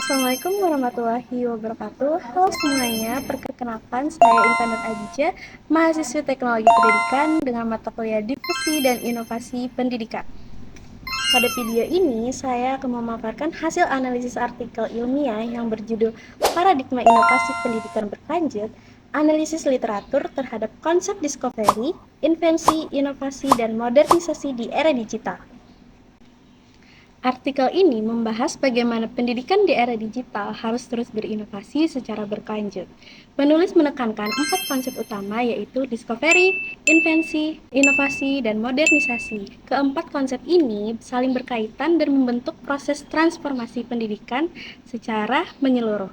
Assalamualaikum warahmatullahi wabarakatuh. Halo semuanya, perkenalkan saya Intan Adija, mahasiswi Teknologi Pendidikan dengan mata kuliah Difusi dan Inovasi Pendidikan. Pada video ini, saya akan memaparkan hasil analisis artikel ilmiah yang berjudul Paradigma Inovasi Pendidikan Berlanjut, Analisis Literatur terhadap Konsep Discovery, Invensi, Inovasi, dan Modernisasi di Era Digital. Artikel ini membahas bagaimana pendidikan di era digital harus terus berinovasi secara berkelanjut. Penulis menekankan 4 konsep utama yaitu discovery, invensi, inovasi, dan modernisasi. Keempat konsep ini saling berkaitan dan membentuk proses transformasi pendidikan secara menyeluruh.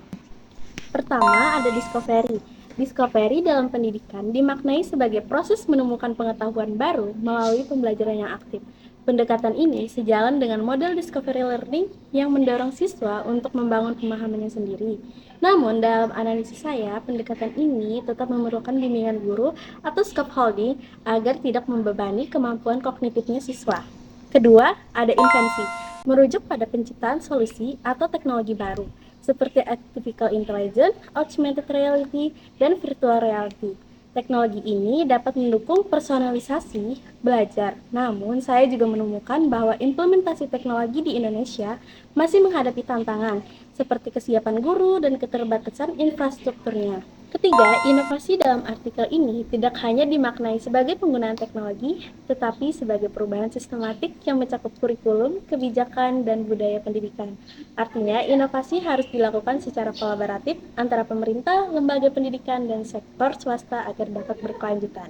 Pertama, ada discovery. Discovery dalam pendidikan dimaknai sebagai proses menemukan pengetahuan baru melalui pembelajaran yang aktif. Pendekatan ini sejalan dengan model discovery learning yang mendorong siswa untuk membangun pemahamannya sendiri. Namun, dalam analisis saya, pendekatan ini tetap memerlukan bimbingan guru atau scaffolding agar tidak membebani kemampuan kognitifnya siswa. Kedua, ada invensi, merujuk pada penciptaan solusi atau teknologi baru, seperti artificial intelligence, augmented reality, dan virtual reality. Teknologi ini dapat mendukung personalisasi belajar, namun saya juga menemukan bahwa implementasi teknologi di Indonesia masih menghadapi tantangan, seperti kesiapan guru dan keterbatasan infrastrukturnya. Ketiga, inovasi dalam artikel ini tidak hanya dimaknai sebagai penggunaan teknologi, tetapi sebagai perubahan sistematik yang mencakup kurikulum, kebijakan, dan budaya pendidikan. Artinya, inovasi harus dilakukan secara kolaboratif antara pemerintah, lembaga pendidikan, dan sektor swasta agar dapat berkelanjutan.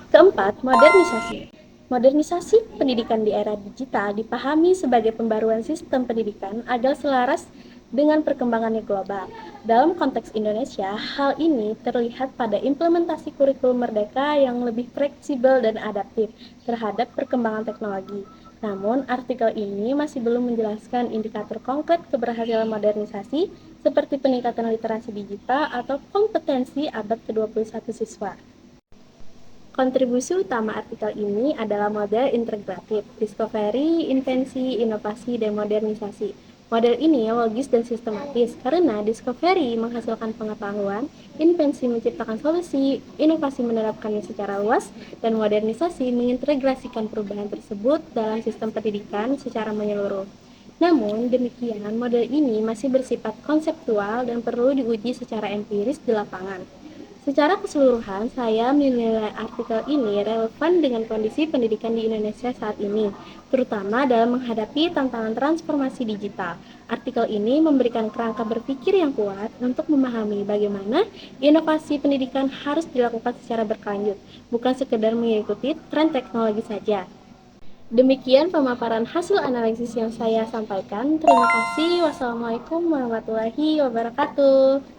Keempat, modernisasi. Modernisasi pendidikan di era digital dipahami sebagai pembaruan sistem pendidikan agar selaras dengan perkembangannya global. Dalam konteks Indonesia, hal ini terlihat pada implementasi kurikulum merdeka yang lebih fleksibel dan adaptif terhadap perkembangan teknologi. Namun, artikel ini masih belum menjelaskan indikator konkret keberhasilan modernisasi seperti peningkatan literasi digital atau kompetensi abad ke-21 siswa. Kontribusi utama artikel ini adalah model integratif, discovery, invensi, inovasi, dan modernisasi. Model ini logis dan sistematis karena discovery menghasilkan pengetahuan, invensi menciptakan solusi, inovasi menerapkannya secara luas, dan modernisasi mengintegrasikan perubahan tersebut dalam sistem pendidikan secara menyeluruh. Namun, demikian model ini masih bersifat konseptual dan perlu diuji secara empiris di lapangan. Secara keseluruhan, saya menilai artikel ini relevan dengan kondisi pendidikan di Indonesia saat ini, terutama dalam menghadapi tantangan transformasi digital. Artikel ini memberikan kerangka berpikir yang kuat untuk memahami bagaimana inovasi pendidikan harus dilakukan secara berkelanjut, bukan sekedar mengikuti tren teknologi saja. Demikian pemaparan hasil analisis yang saya sampaikan. Terima kasih. Wassalamualaikum warahmatullahi wabarakatuh.